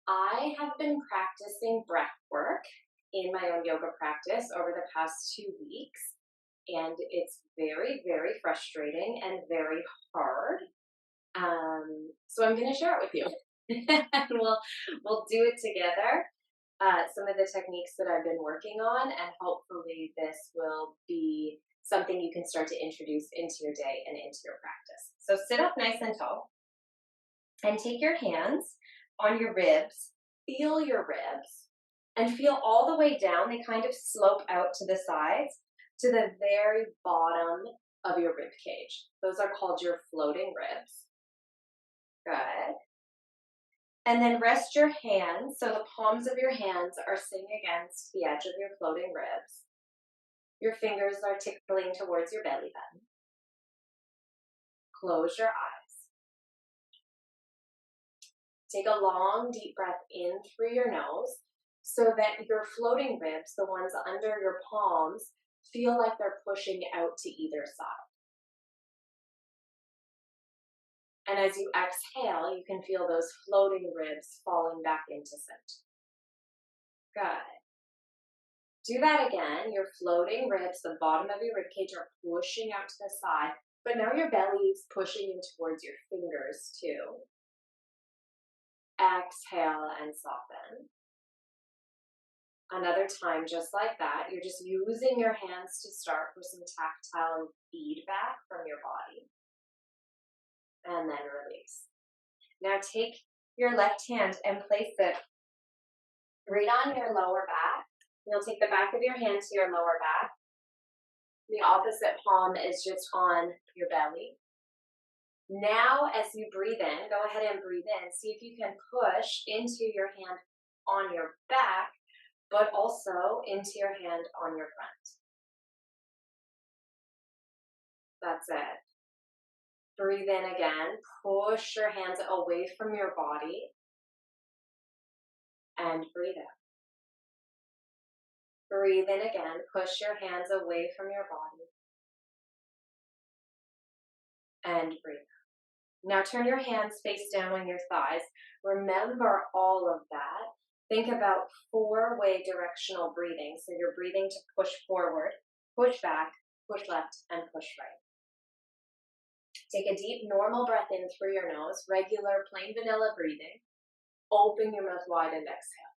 I have been practicing breath work in my own yoga practice over the past 2 weeks, and it's very, very frustrating and very hard. So I'm going to share it with you, and we'll do it together. Some of the techniques that I've been working on, and hopefully this will be something you can start to introduce into your day and into your practice. So sit up nice and tall, and take your hands on your ribs, feel your ribs, and feel all the way down. They kind of slope out to the sides to the very bottom of your rib cage. Those are called your floating ribs. Good. And then rest your hands so the palms of your hands are sitting against the edge of your floating ribs. Your fingers are tickling towards your belly button. Close your eyes. Take a long, deep breath in through your nose so that your floating ribs, the ones under your palms, feel like they're pushing out to either side. And as you exhale, you can feel those floating ribs falling back into center. Good. Do that again. Your floating ribs, the bottom of your ribcage, are pushing out to the side, but now your belly is pushing in towards your fingers too. Exhale and soften. Another time, just like that, you're just using your hands to start for some tactile feedback from your body. And then release. Now take your left hand and place it right on your lower back. You'll take the back of your hand to your lower back. The opposite palm is just on your belly. Now, as you breathe in, go ahead and breathe in. See if you can push into your hand on your back, but also into your hand on your front. That's it. Breathe in again. Push your hands away from your body. And breathe out. Breathe in again. Push your hands away from your body. And breathe out. Now turn your hands face down on your thighs. Remember all of that. Think about four-way directional breathing. So you're breathing to push forward, push back, push left, and push right. Take a deep, normal breath in through your nose, regular, plain vanilla breathing. Open your mouth wide and exhale.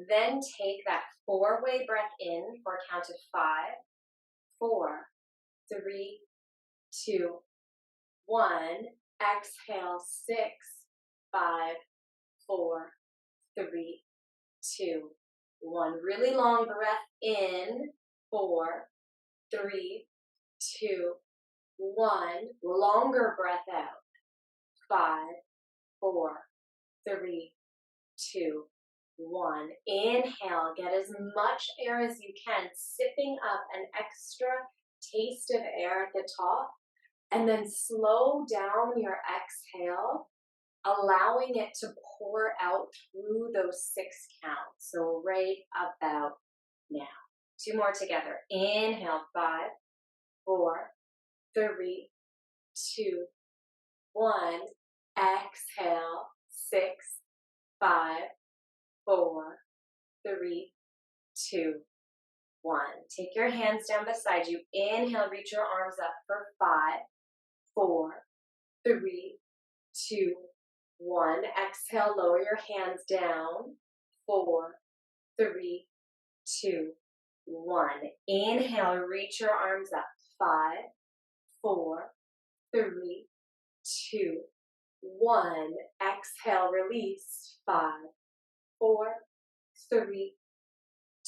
Then take that four-way breath in for a count of 5, 4, 3, 2, 1. Exhale, 6, 5, 4, 3, 2, 1. Really long breath in. 4, 3, 2, 1. Longer breath out. 5, 4, 3, 2, 1. Inhale. Get as much air as you can, sipping up an extra taste of air at the top. And then slow down your exhale, allowing it to pour out through those 6 counts. So right about now. 2 more together. Inhale, 5, 4, 3, 2, 1. Exhale, 6, 5, 4, 3, 2, 1. Take your hands down beside you. Inhale, reach your arms up for 5, 4, 3, 2, 1. Exhale, lower your hands down. 4, 3, 2, 1. Inhale, reach your arms up. 5, 4, 3, 2, 1. Exhale, release. 5, 4, 3,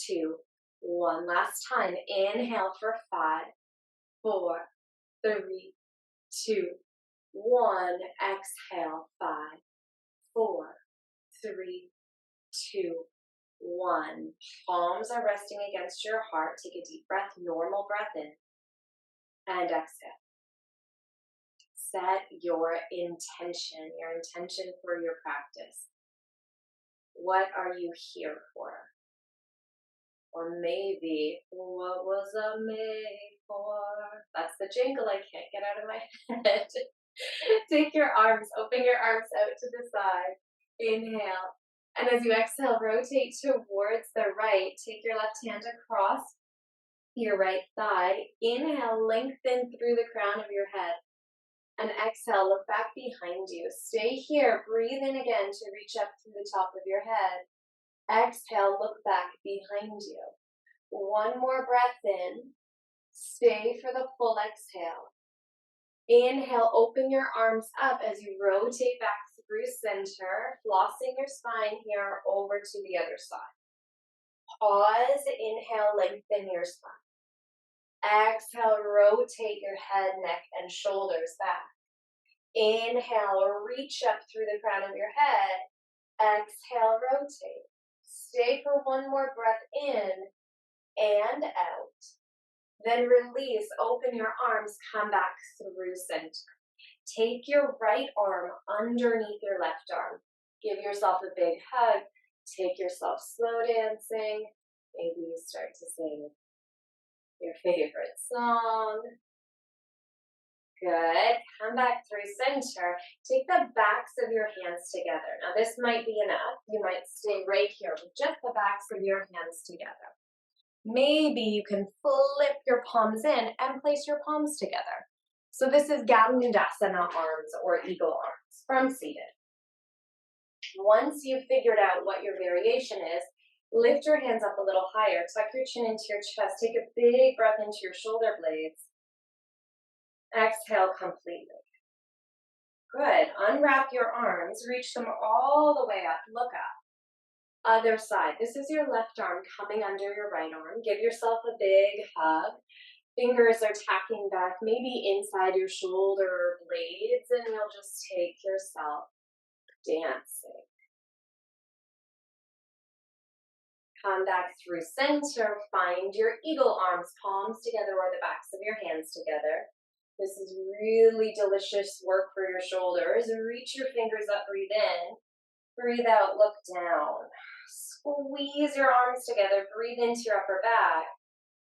2, 1. Last time. Inhale for 5, 4, 3, 2, 1. Exhale. 5, 4, 3, 2, 1. Palms are resting against your heart. Take a deep breath, normal breath in, and exhale. Set your intention for your practice. What are you here for? Or maybe, what was I made for? That's the jingle I can't get out of my head. Take your arms, open your arms out to the side. Inhale. And as you exhale, rotate towards the right. Take your left hand across your right thigh. Inhale, lengthen through the crown of your head. And exhale, look back behind you. Stay here. Breathe in again to reach up through the top of your head. Exhale, look back behind you. One more breath in. Stay for the full exhale. Inhale, open your arms up as you rotate back through center, flossing your spine here over to the other side. Pause, inhale, lengthen your spine. Exhale, rotate your head, neck, and shoulders back. Inhale, reach up through the crown of your head. Exhale, rotate. Stay for one more breath in and out. Then release, open your arms, come back through center. Take your right arm underneath your left arm. Give yourself a big hug. Take yourself slow dancing. Maybe you start to sing your favorite song. Good. Come back through center. Take the backs of your hands together. Now this might be enough. You might stay right here with just the backs of your hands together. Maybe you can flip your palms in and place your palms together. So this is Gadamudasana arms or eagle arms from seated. Once you've figured out what your variation is, lift your hands up a little higher, tuck your chin into your chest, take a big breath into your shoulder blades. Exhale completely. Good. Unwrap your arms, reach them all the way up, look up. Other side. This is your left arm coming under your right arm. Give yourself a big hug. Fingers are tacking back, maybe inside your shoulder blades, and you'll just take yourself dancing. Come back through center. Find your eagle arms, palms together or the backs of your hands together. This is really delicious work for your shoulders. Reach your fingers up, breathe in. Breathe out, look down. Squeeze your arms together, breathe into your upper back.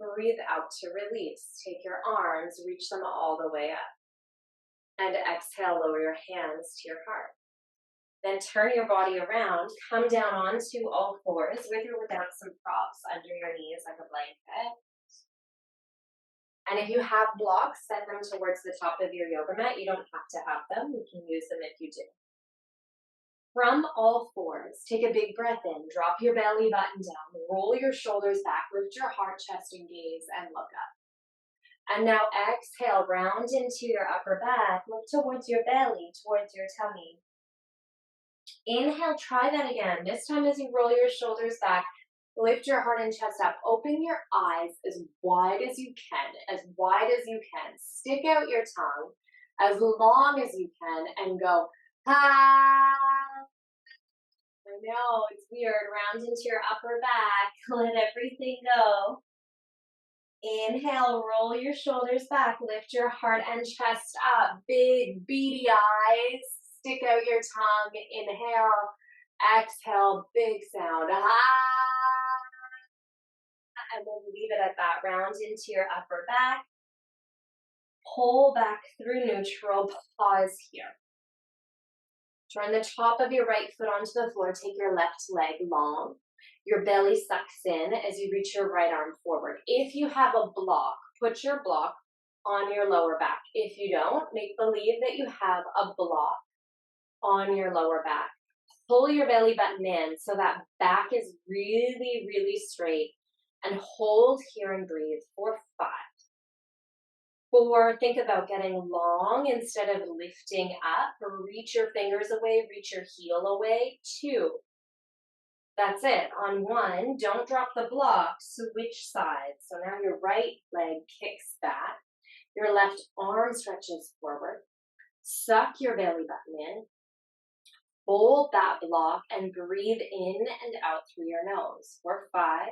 Breathe out to release. Take your arms, reach them all the way up. And exhale, lower your hands to your heart. Then turn your body around, come down onto all fours with or without some props under your knees like a blanket. And if you have blocks, set them towards the top of your yoga mat. You don't have to have them. You can use them if you do. From all fours, take a big breath in, drop your belly button down, roll your shoulders back, lift your heart, chest, and gaze, and look up. And now exhale, round into your upper back, look towards your belly, towards your tummy. Inhale, try that again. This time as you roll your shoulders back, lift your heart and chest up. Open your eyes as wide as you can, as wide as you can. Stick out your tongue as long as you can and go, ah. I know, it's weird. Round into your upper back. Let everything go. Inhale, roll your shoulders back. Lift your heart and chest up. Big, beady eyes. Stick out your tongue. Inhale. Exhale, big sound. Ah. And then leave it at that. Round into your upper back. Pull back through neutral. Pause here. Turn the top of your right foot onto the floor. Take your left leg long. Your belly sucks in as you reach your right arm forward. If you have a block, put your block on your lower back. If you don't, make believe that you have a block on your lower back. Pull your belly button in so that back is really, really straight. And hold here and breathe for 5. 4, think about getting long instead of lifting up. Reach your fingers away, reach your heel away. 2. That's it. On 1, don't drop the block, switch sides. So now your right leg kicks back. Your left arm stretches forward. Suck your belly button in. Hold that block and breathe in and out through your nose. For 5,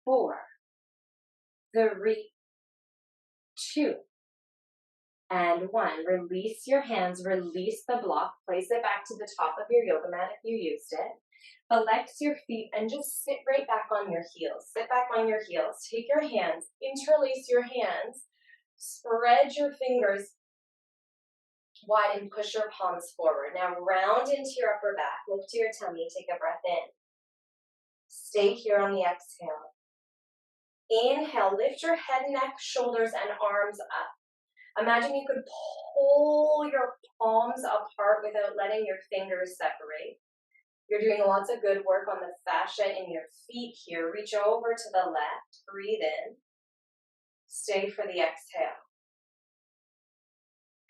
4, 3, 2, and 1. Release your hands, release the block, place it back to the top of your yoga mat if you used it. Flex your feet and just sit right back on your heels. Sit back on your heels. Take your hands, interlace your hands, spread your fingers Widen, push your palms forward. Now round into your upper back, lift your tummy, take a breath in. Stay here on the exhale. Inhale, lift your head, neck, shoulders, and arms up. Imagine you could pull your palms apart without letting your fingers separate. You're doing lots of good work on the fascia in your feet here. Reach over to the left, breathe in. Stay for the exhale.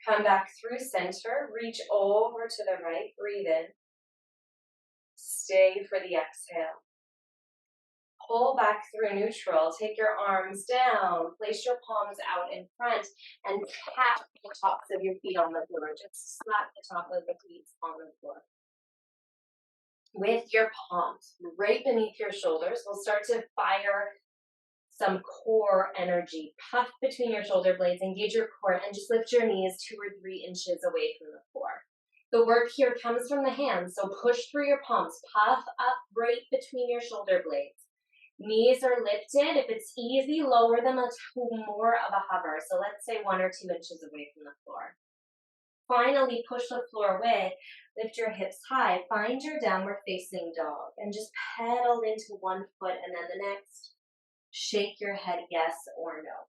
Come back through center, reach over to the right, breathe in. Stay for the exhale. Pull back through neutral, take your arms down, place your palms out in front, and tap the tops of your feet on the floor. Just slap the top of the feet on the floor. With your palms right beneath your shoulders, we'll start to fire some core energy. Puff between your shoulder blades, engage your core, and just lift your knees 2 or 3 inches away from the floor. The work here comes from the hands, so push through your palms. Puff up right between your shoulder blades. Knees are lifted. If it's easy, lower them to more of a hover. So let's say 1 or 2 inches away from the floor. Finally, push the floor away. Lift your hips high. Find your downward facing dog and just pedal into one foot and then the next. Shake your head yes or no.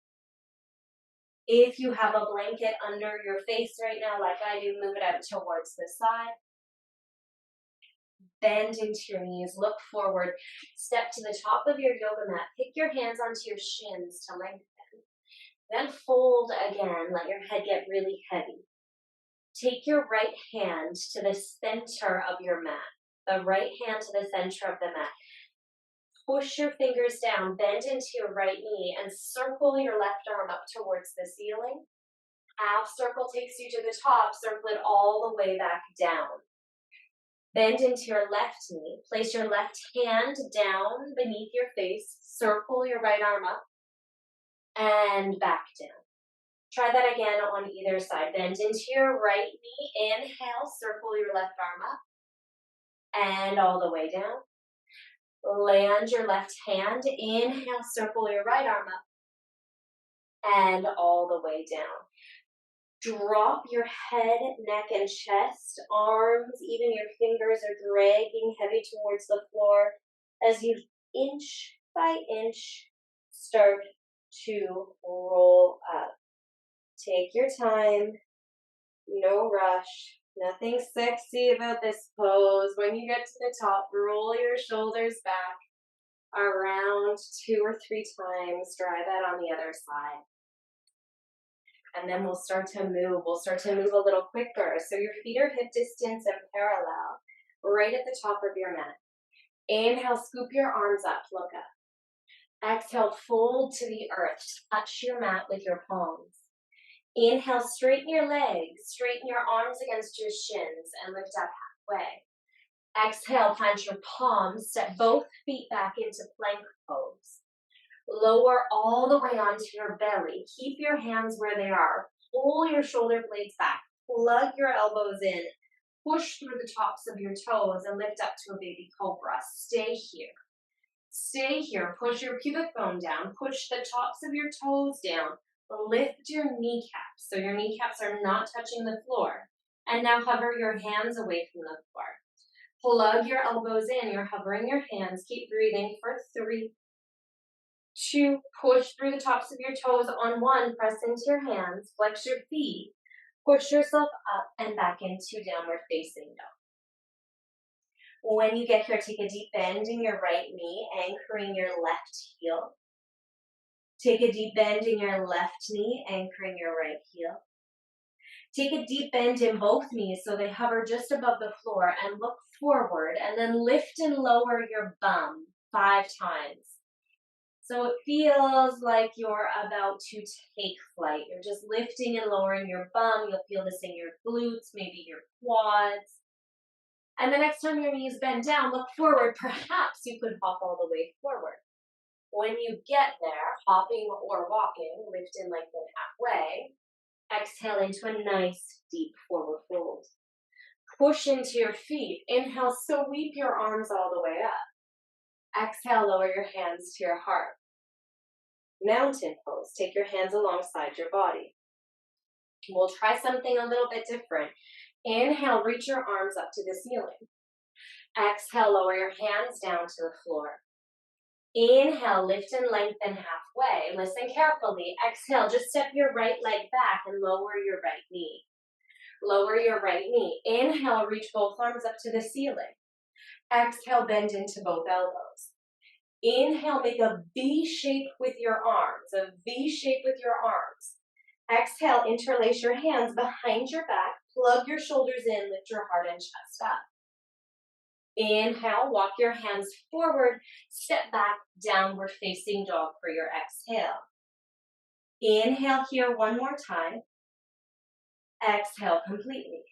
If you have a blanket under your face right now, like I do, move it out towards the side. Bend into your knees, look forward, step to the top of your yoga mat, pick your hands onto your shins to lengthen. Then fold again, let your head get really heavy. Take your right hand to the center of your mat, the right hand to the center of the mat. Push your fingers down, bend into your right knee, and circle your left arm up towards the ceiling. Half circle takes you to the top, circle it all the way back down. Bend into your left knee, place your left hand down beneath your face, circle your right arm up, and back down. Try that again on either side. Bend into your right knee, inhale, circle your left arm up, and all the way down. Land your left hand, inhale, circle your right arm up, and all the way down. Drop your head, neck, and chest, arms, even your fingers are dragging heavy towards the floor as you inch by inch start to roll up. Take your time, no rush, nothing sexy about this pose. When you get to the top, roll your shoulders back around 2 or 3 times. Try that on the other side. And then we'll start to move. We'll start to move a little quicker. So your feet are hip distance and parallel, right at the top of your mat. Inhale, scoop your arms up, look up. Exhale, fold to the earth. Touch your mat with your palms. Inhale, straighten your legs, straighten your arms against your shins, and lift up halfway. Exhale, plant your palms, step both feet back into plank pose. Lower all the way onto your belly. Keep your hands where they are. Pull your shoulder blades back. Plug your elbows in. Push through the tops of your toes and lift up to a baby cobra. Stay here. Stay here. Push your pubic bone down. Push the tops of your toes down. Lift your kneecaps so your kneecaps are not touching the floor. And now hover your hands away from the floor. Plug your elbows in. You're hovering your hands. Keep breathing for 3, 2, push through the tops of your toes on 1, press into your hands, flex your feet, push yourself up and back into downward facing dog. When you get here, take a deep bend in your right knee, anchoring your left heel. Take a deep bend in your left knee, anchoring your right heel. Take a deep bend in both knees so they hover just above the floor and look forward, and then lift and lower your bum 5 times. So it feels like you're about to take flight. You're just lifting and lowering your bum. You'll feel this in your glutes, maybe your quads. And the next time your knees bend down, look forward. Perhaps you could hop all the way forward. When you get there, hopping or walking, lift and lengthen halfway. Exhale into a nice deep forward fold. Push into your feet. Inhale, sweep your arms all the way up. Exhale, lower your hands to your heart. Mountain pose. Take your hands alongside your body. We'll try something a little bit different. Inhale, reach your arms up to the ceiling. Exhale, lower your hands down to the floor. Inhale, lift and lengthen halfway. Listen carefully. Exhale, just step your right leg back and lower your right knee. Lower your right knee. Inhale, reach both arms up to the ceiling. Exhale, bend into both elbows. Inhale, make a V shape with your arms, a V shape with your arms. Exhale, interlace your hands behind your back, plug your shoulders in, lift your heart and chest up. Inhale, walk your hands forward, step back, downward facing dog for your exhale. Inhale here one more time. Exhale completely.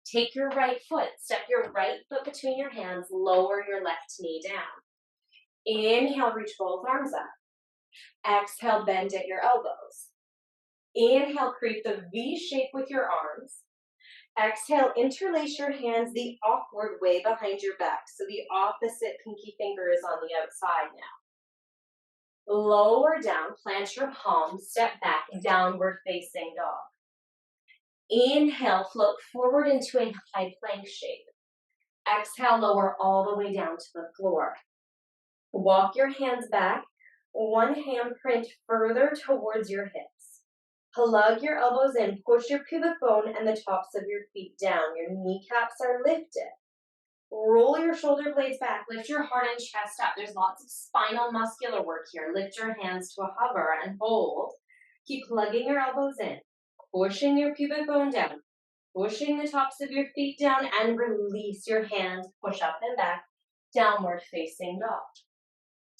Take your right foot, step your right foot between your hands, lower your left knee down. Inhale, reach both arms up. Exhale, bend at your elbows. Inhale, create the V shape with your arms. Exhale, interlace your hands the awkward way behind your back, so the opposite pinky finger is on the outside now. Lower down, plant your palms, step back, downward facing dog. Inhale, float forward into a high plank shape. Exhale, lower all the way down to the floor. Walk your hands back, one handprint further towards your hips. Plug your elbows in, push your pubic bone and the tops of your feet down. Your kneecaps are lifted. Roll your shoulder blades back, lift your heart and chest up. There's lots of spinal muscular work here. Lift your hands to a hover and hold. Keep plugging your elbows in, pushing your pubic bone down, pushing the tops of your feet down, and release your hands, push up and back, downward facing dog.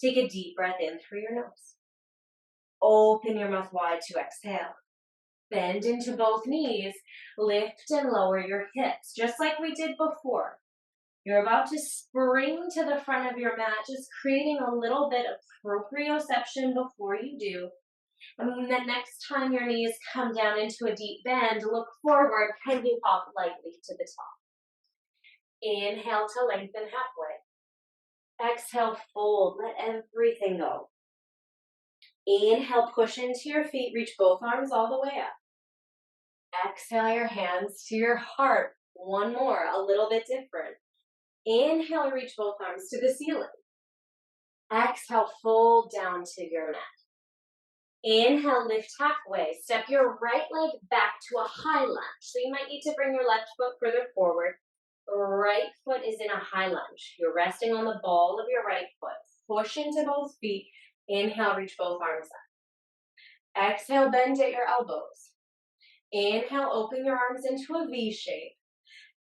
Take a deep breath in through your nose. Open your mouth wide to exhale. Bend into both knees, lift and lower your hips, just like we did before. You're about to spring to the front of your mat, just creating a little bit of proprioception before you do. And the next time your knees come down into a deep bend, look forward, pendulum hop lightly to the top. Inhale to lengthen halfway. Exhale, fold, let everything go. Inhale, push into your feet, reach both arms all the way up. Exhale your hands to your heart. One more, a little bit different. Inhale, reach both arms to the ceiling. Exhale, fold down to your mat. Inhale, lift halfway. Step your right leg back to a high lunge. So you might need to bring your left foot further forward. Right foot is in a high lunge. You're resting on the ball of your right foot. Push into both feet. Inhale, reach both arms up. Exhale, bend at your elbows. Inhale, open your arms into a V shape.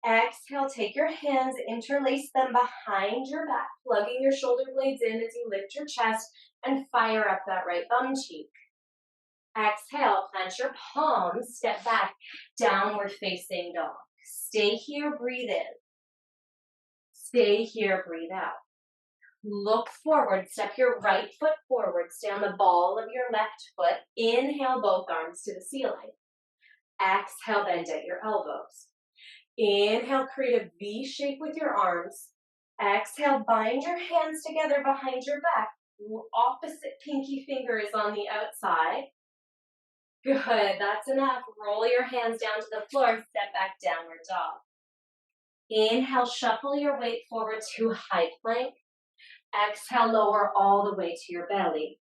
Exhale, take your hands, interlace them behind your back, plugging your shoulder blades in as you lift your chest and fire up that right bum cheek. Exhale, plant your palms, step back, downward facing dog. Stay here, breathe in. Stay here, breathe out. Look forward, step your right foot forward, stay on the ball of your left foot. Inhale, both arms to the ceiling. Exhale, bend at your elbows. Inhale, create a V shape with your arms. Exhale, bind your hands together behind your back. Opposite pinky finger is on the outside. Good, that's enough. Roll your hands down to the floor, step back, downward dog. Inhale, shuffle your weight forward to high plank. Exhale, lower all the way to your belly.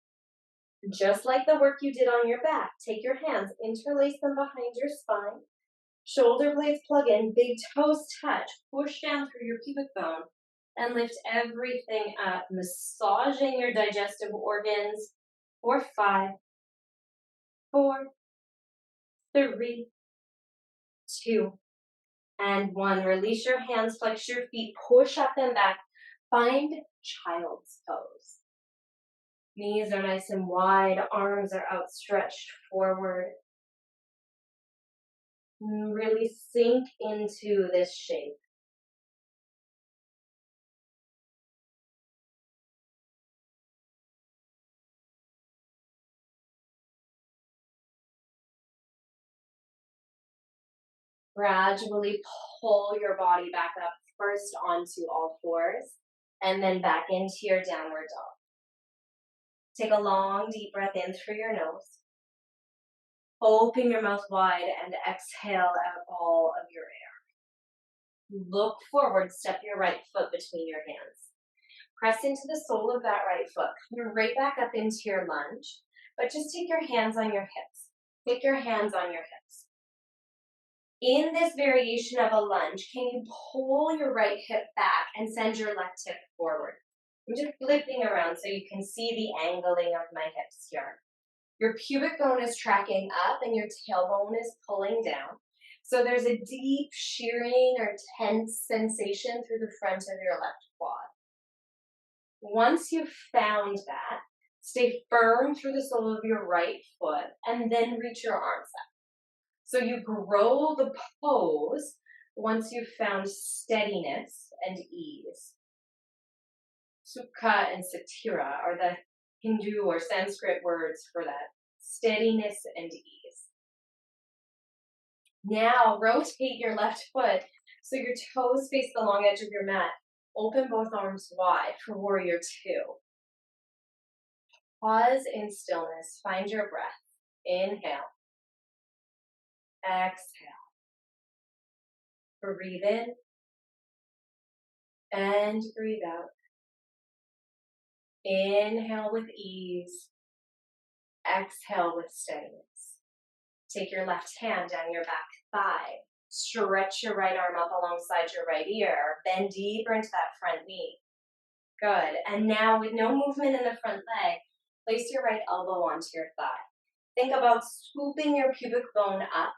Just like the work you did on your back, take your hands, interlace them behind your spine. Shoulder blades plug in, big toes touch, push down through your pubic bone, and lift everything up, massaging your digestive organs for 5, 4, 3, 2, and 1. Release your hands, flex your feet, push up and back. Find child's pose. Knees are nice and wide, arms are outstretched forward. Really sink into this shape. Gradually pull your body back up, first onto all fours, and then back into your downward dog. Take a long, deep breath in through your nose. Open your mouth wide and exhale out all of your air. Look forward, step your right foot between your hands. Press into the sole of that right foot. Come right back up into your lunge, but just take your hands on your hips. Take your hands on your hips. In this variation of a lunge, can you pull your right hip back and send your left hip forward? I'm just flipping around so you can see the angling of my hips here. Your pubic bone is tracking up and your tailbone is pulling down. So there's a deep shearing or tense sensation through the front of your left quad. Once you've found that, stay firm through the sole of your right foot and then reach your arms up. So you grow the pose once you've found steadiness and ease. Sukha and Satira are the Hindu or Sanskrit words for that. Steadiness and ease. Now rotate your left foot so your toes face the long edge of your mat. Open both arms wide for warrior two. Pause in stillness. Find your breath. Inhale. Exhale. Breathe in and breathe out. Inhale with ease. Exhale with steadiness. Take your left hand down your back thigh. Stretch your right arm up alongside your right ear. Bend deeper into that front knee. Good. And now with no movement in the front leg, place your right elbow onto your thigh. Think about scooping your pubic bone up.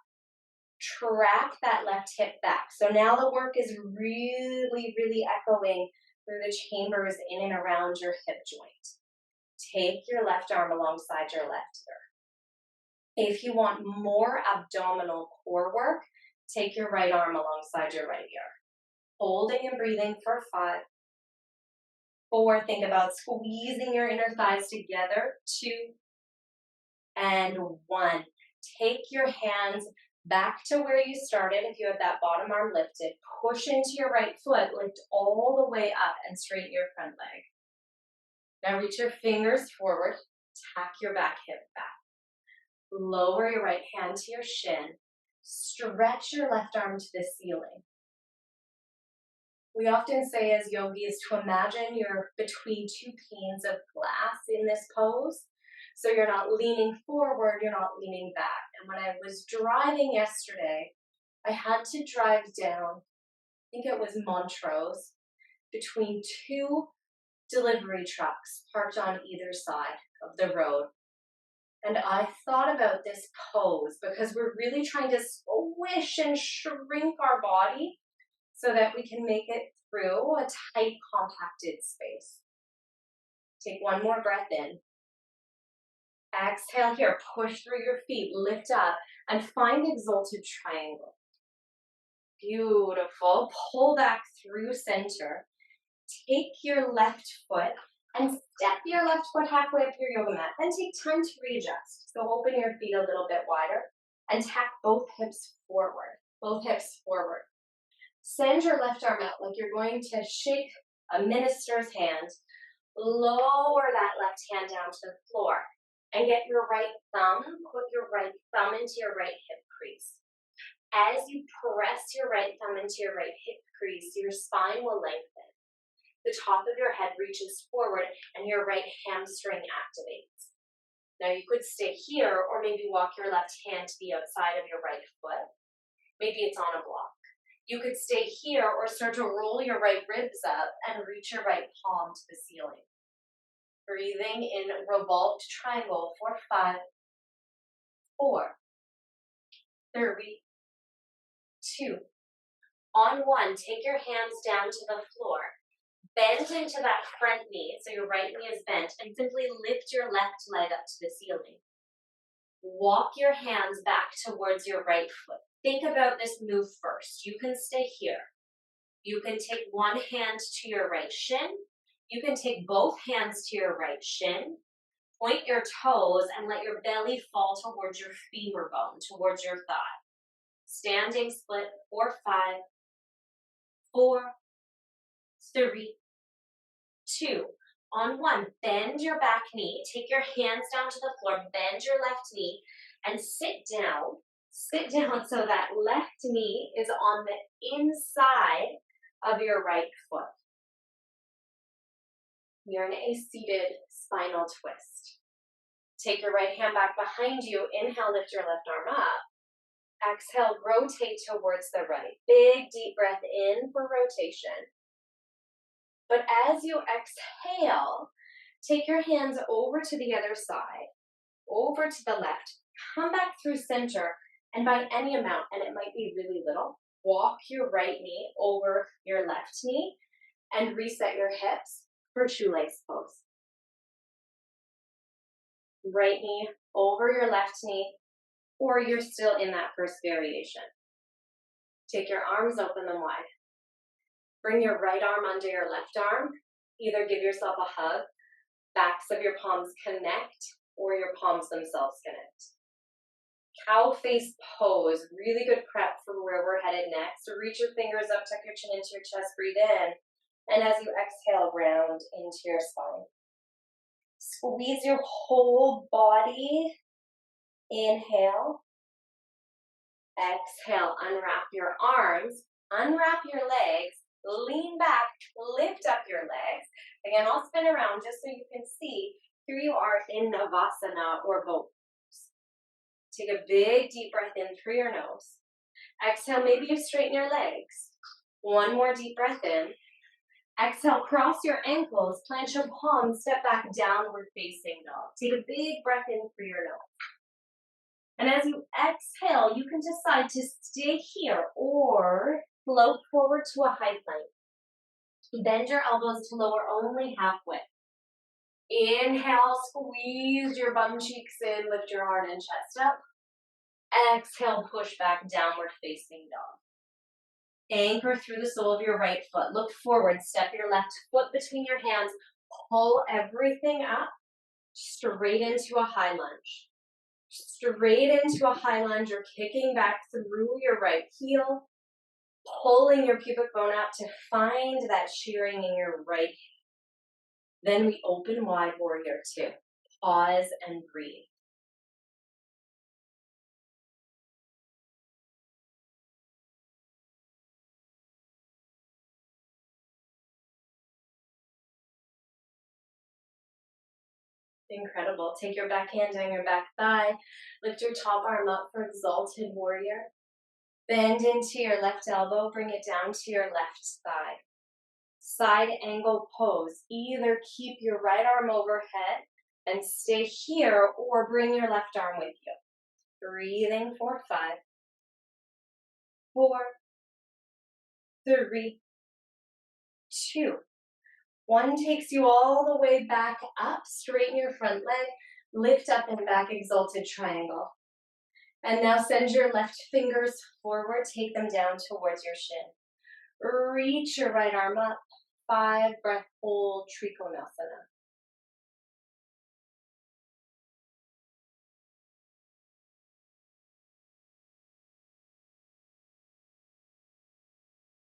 Track that left hip back. So now the work is really echoing through the chambers in and around your hip joint. Take your left arm alongside your left ear. If you want more abdominal core work, take your right arm alongside your right ear. Holding and breathing for 5, 4, think about squeezing your inner thighs together, 2, and 1. Take your hands back to where you started. If you have that bottom arm lifted, push into your right foot, lift all the way up and straighten your front leg. Now reach your fingers forward, tack your back hip back. Lower your right hand to your shin, stretch your left arm to the ceiling. We often say as yogis to imagine you're between 2 panes of glass in this pose. So you're not leaning forward, you're not leaning back. And when I was driving yesterday, I had to drive down, I think it was Montrose, between 2 delivery trucks parked on either side of the road. And I thought about this pose because we're really trying to squish and shrink our body so that we can make it through a tight, compacted space. Take one more breath in. Exhale here, push through your feet, lift up, and find exalted triangle. Beautiful. Pull back through center. Take your left foot and step your left foot halfway up your yoga mat. Then take time to readjust. So open your feet a little bit wider and tack both hips forward. Both hips forward. Send your left arm out like you're going to shake a minister's hand. Lower that left hand down to the floor. And get your right thumb, put your right thumb into your right hip crease. As you press your right thumb into your right hip crease, your spine will lengthen. The top of your head reaches forward and your right hamstring activates. Now you could stay here or maybe walk your left hand to the outside of your right foot. Maybe it's on a block. You could stay here or start to roll your right ribs up and reach your right palm to the ceiling. Breathing in revolved triangle for 5, 4, 3, 2. On 1, take your hands down to the floor. Bend into that front knee, so your right knee is bent, and simply lift your left leg up to the ceiling. Walk your hands back towards your right foot. Think about this move first. You can stay here. You can take one hand to your right shin. You can take both hands to your right shin, point your toes, and let your belly fall towards your femur bone, towards your thigh. Standing split for 5, 4, 3, 2. On one, bend your back knee. Take your hands down to the floor, bend your left knee, and sit down. Sit down so that left knee is on the inside of your right foot. You're in a seated spinal twist. Take your right hand back behind you. Inhale, lift your left arm up. Exhale, rotate towards the right. Big, deep breath in for rotation. But as you exhale, take your hands over to the other side, over to the left, come back through center, and by any amount, and it might be really little, walk your right knee over your left knee and reset your hips for shoelace pose. Right knee over your left knee, or you're still in that first variation. Take your arms, open them wide. Bring your right arm under your left arm. Either give yourself a hug, backs of your palms connect, or your palms themselves connect. Cow face pose, really good prep for where we're headed next. So reach your fingers up, tuck your chin into your chest, breathe in. And as you exhale, round into your spine. Squeeze your whole body. Inhale. Exhale, unwrap your arms, unwrap your legs, lean back, lift up your legs. Again, I'll spin around just so you can see. Here you are in Navasana or boat. Take a big deep breath in through your nose. Exhale, maybe you straighten your legs. One more deep breath in. Exhale, cross your ankles, plant your palms, step back, downward facing dog. Take a big breath in through your nose. And as you exhale, you can decide to stay here or float forward to a high plank. Bend your elbows to lower only halfway. Inhale, squeeze your bum cheeks in, lift your heart and chest up. Exhale, push back, downward facing dog. Anchor through the sole of your right foot. Look forward, step your left foot between your hands. Pull everything up, straight into a high lunge. Straight into a high lunge, you're kicking back through your right heel, pulling your pubic bone out to find that shearing in your right hip. Then we open wide, warrior two. Pause and breathe. Incredible. Take your back hand down your back thigh. Lift your top arm up for exalted warrior. Bend into your left elbow. Bring it down to your left thigh. Side angle pose. Either keep your right arm overhead and stay here, or bring your left arm with you. Breathing for 5, 4, 3, 2. 1 takes you all the way back up. Straighten your front leg. Lift up and back, exalted triangle. And now send your left fingers forward. Take them down towards your shin. Reach your right arm up. 5, breath hold, Trikonasana.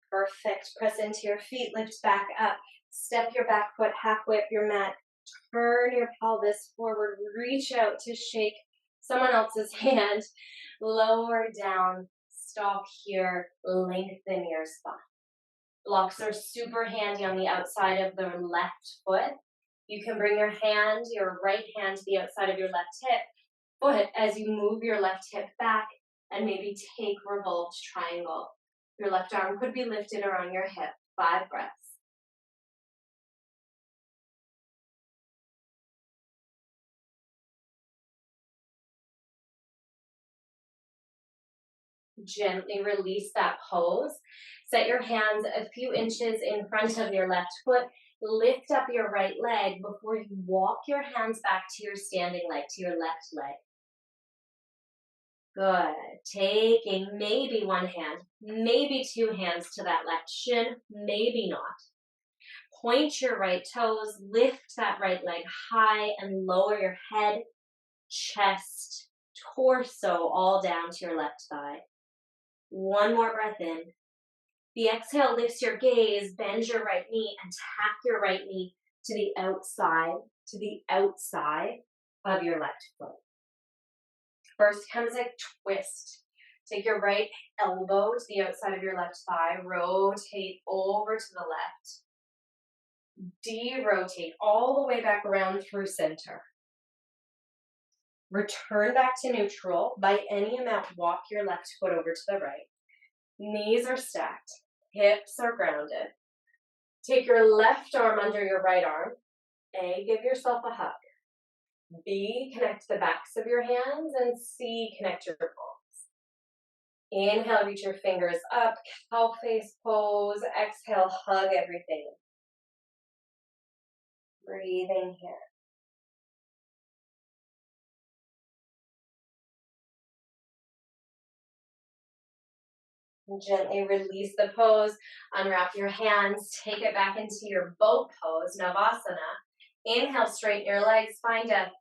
Perfect. Press into your feet, lift back up. Step your back foot halfway up your mat. Turn your pelvis forward. Reach out to shake someone else's hand. Lower down. Stop here. Lengthen your spine. Blocks are super handy on the outside of the left foot. You can bring your hand, your right hand, to the outside of your left hip. Foot as you move your left hip back and maybe take revolved triangle. Your left arm could be lifted around your hip. 5 breaths. Gently release that pose. Set your hands a few inches in front of your left foot. Lift up your right leg before you walk your hands back to your standing leg, to your left leg. Good. Taking maybe one hand, maybe 2 hands to that left shin, maybe not. Point your right toes, lift that right leg high and lower your head, chest, torso all down to your left thigh. 1 more breath in. The exhale lifts your gaze, bend your right knee and tap your right knee to the outside, of your left foot. First comes a twist. Take your right elbow to the outside of your left thigh, rotate over to the left. De-rotate all the way back around through center. Return back to neutral. By any amount, walk your left foot over to the right. Knees are stacked. Hips are grounded. Take your left arm under your right arm. A, give yourself a hug. B, connect the backs of your hands. And C, connect your palms. Inhale, reach your fingers up. Cow face pose. Exhale, hug everything. Breathing here. Gently release the pose, unwrap your hands, take it back into your boat pose, Navasana. Inhale, straighten your legs, find an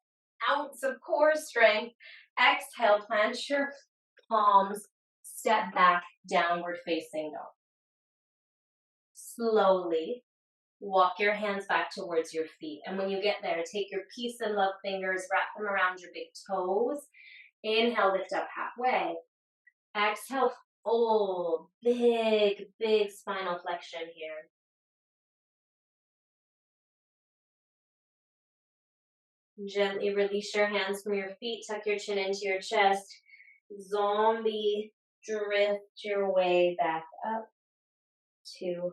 ounce of core strength. Exhale, plant your palms, step back, downward facing dog. Slowly walk your hands back towards your feet. And when you get there, take your peace and love fingers, wrap them around your big toes. Inhale, lift up halfway. Exhale, fold. Big, big spinal flexion here. Gently release your hands from your feet. Tuck your chin into your chest. Zombie, drift your way back up to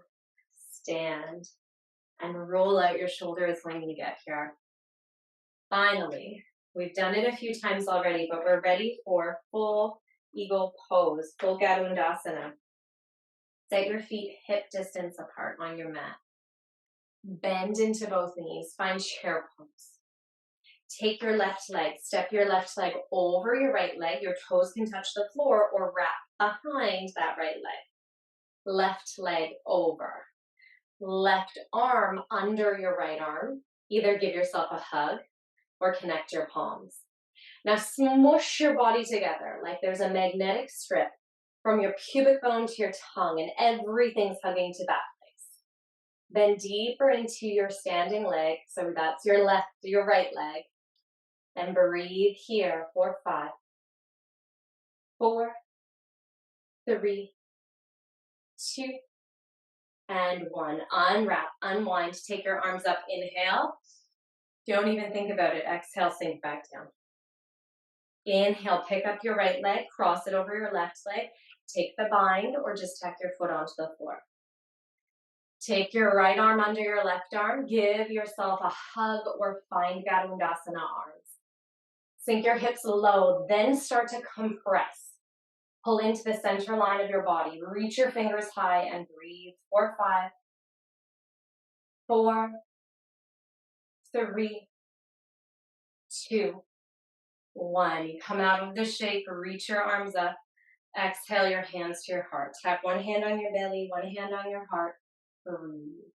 stand. And roll out your shoulders when you get here. Finally, we've done it a few times already, but we're ready for full eagle pose, full Garudasana. Set your feet hip distance apart on your mat. Bend into both knees, find chair pose. Take your left leg, step your left leg over your right leg. Your toes can touch the floor or wrap behind that right leg. Left leg over. Left arm under your right arm. Either give yourself a hug or connect your palms. Now smush your body together like there's a magnetic strip from your pubic bone to your tongue and everything's hugging to that place. Then deeper into your standing leg, so that's your right leg. And breathe here for 5, 4, 3, 2, and 1. Unwrap, unwind, take your arms up, inhale. Don't even think about it, exhale, sink back down. Inhale, pick up your right leg, cross it over your left leg, take the bind or just tuck your foot onto the floor. Take your right arm under your left arm, give yourself a hug or find Garudasana arms. Sink your hips low, then start to compress. Pull into the center line of your body. Reach your fingers high and breathe for 5, 4, 3, 2, 1. You come out of the shape, reach your arms up. Exhale your hands to your heart. Tap one hand on your belly, one hand on your heart. Breathe.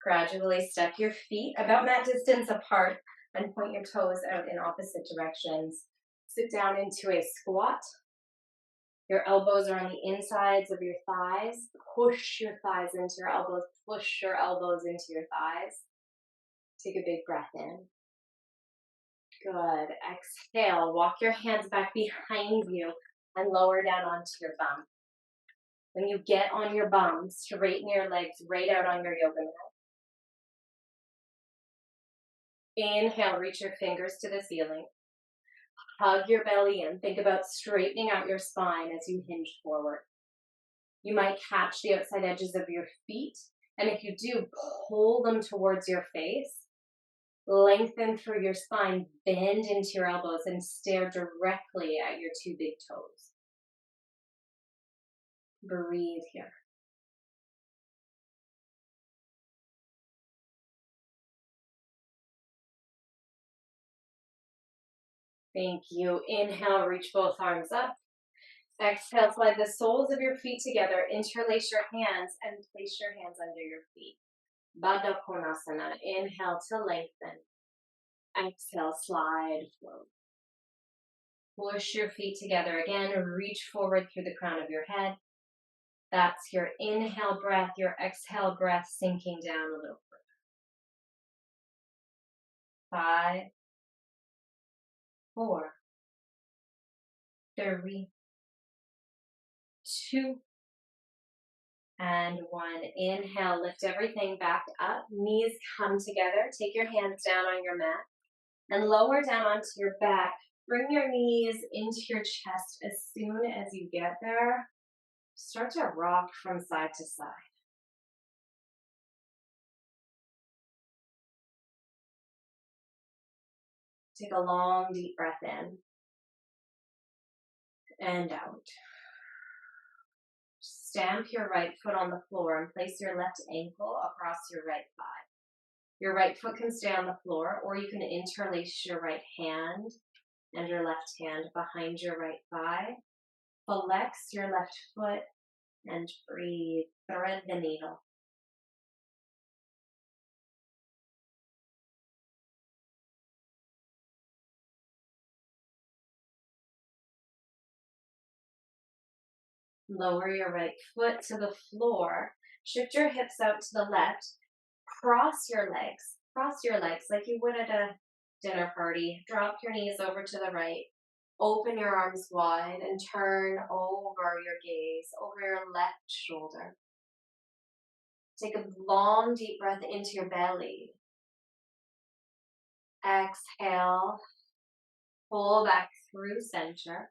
Gradually step your feet about mat distance apart and point your toes out in opposite directions. Sit down into a squat. Your elbows are on the insides of your thighs. Push your thighs into your elbows. Push your elbows into your thighs. Take a big breath in. Good. Exhale. Walk your hands back behind you and lower down onto your bum. When you get on your bum, straighten your legs right out on your yoga mat. Inhale, reach your fingers to the ceiling. Hug your belly in. Think about straightening out your spine as you hinge forward. You might catch the outside edges of your feet, and if you do, pull them towards your face. Lengthen through your spine, bend into your elbows, and stare directly at your 2 big toes. Breathe here. Thank you. Inhale, reach both arms up. Exhale, slide the soles of your feet together, interlace your hands, and place your hands under your feet. Baddha Konasana. Inhale to lengthen. Exhale, slide forward. Push your feet together again. Reach forward through the crown of your head. That's your inhale breath, your exhale breath sinking down a little further. 5, 4, 3, 2, and 1. Inhale, lift everything back up. Knees come together. Take your hands down on your mat and lower down onto your back. Bring your knees into your chest. As soon as you get there, start to rock from side to side. Take a long, deep breath in and out. Stamp your right foot on the floor and place your left ankle across your right thigh. Your right foot can stay on the floor, or you can interlace your right hand and your left hand behind your right thigh. Flex your left foot and breathe. Thread the needle. Lower your right foot to the floor. Shift your hips out to the left. Cross your legs. Cross your legs like you would at a dinner party. Drop your knees over to the right. Open your arms wide and turn over your gaze, over your left shoulder. Take a long, deep breath into your belly. Exhale. Pull back through center.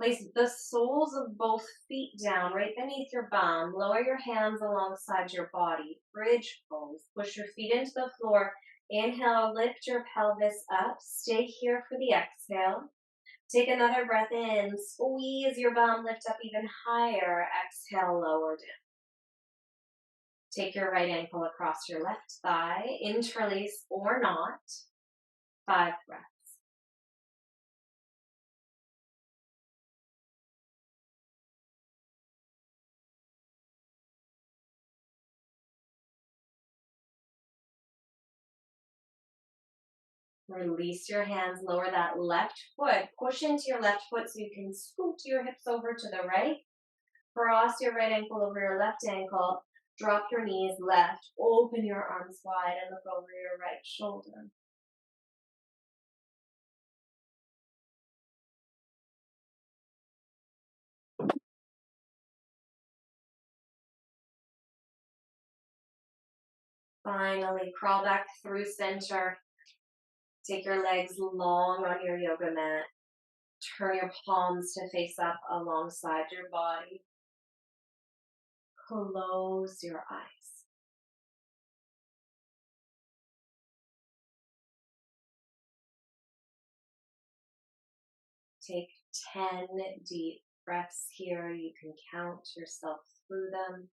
Place the soles of both feet down right beneath your bum. Lower your hands alongside your body. Bridge pose. Push your feet into the floor. Inhale, lift your pelvis up. Stay here for the exhale. Take another breath in. Squeeze your bum. Lift up even higher. Exhale, lower down. Take your right ankle across your left thigh. Interlace or not. 5 breaths. Release your hands, lower that left foot. Push into your left foot so you can scoot your hips over to the right. Cross your right ankle over your left ankle. Drop your knees left. Open your arms wide and look over your right shoulder. Finally, crawl back through center. Take your legs long on your yoga mat. Turn your palms to face up alongside your body. Close your eyes. Take 10 deep breaths here. You can count yourself through them.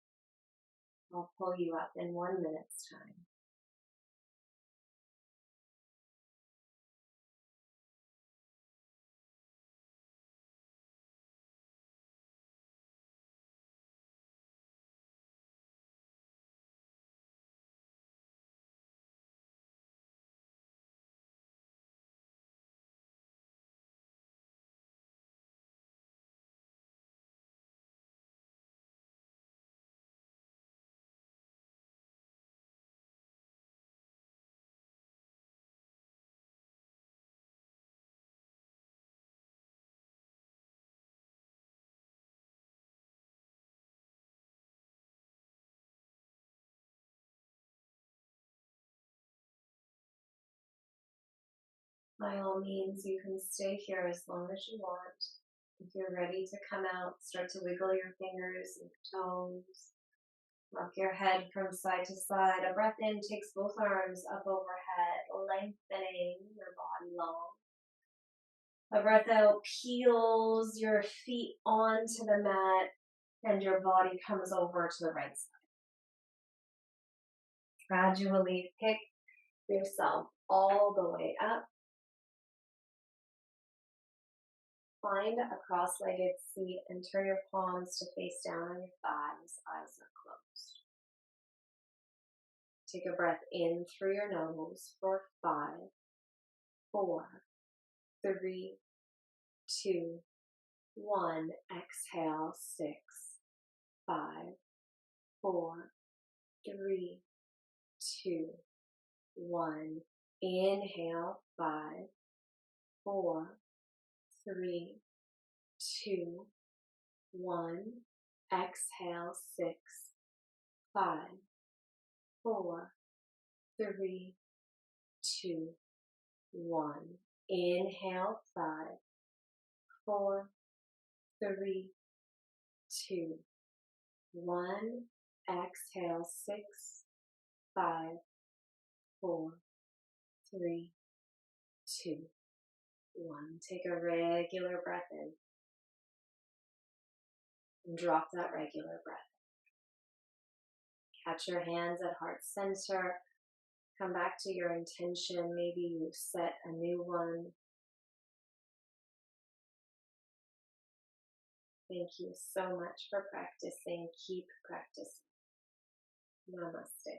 I'll pull you up in 1 minute's time. By all means, you can stay here as long as you want. If you're ready to come out, start to wiggle your fingers and toes. Rock your head from side to side. A breath in takes both arms up overhead, lengthening your body long. A breath out peels your feet onto the mat and your body comes over to the right side. Gradually pick yourself all the way up. Find a cross-legged seat and turn your palms to face down on your thighs, eyes are closed. Take a breath in through your nose for 5, 4, 3, 2, 1. Exhale, 6, 5, 4, 3, 2, 1. Inhale, 5, 4, 3, 2, 1. Exhale, 6, 5, 4, 3, 2, 1. Inhale, 5, 4, 3, 2, 1. Exhale, 6, 5, 4, 3, 2, 1. Take a regular breath in and drop that regular breath. Catch your hands at heart center. Come back to your intention. Maybe you set a new one. Thank you so much for practicing. Keep practicing. Namaste.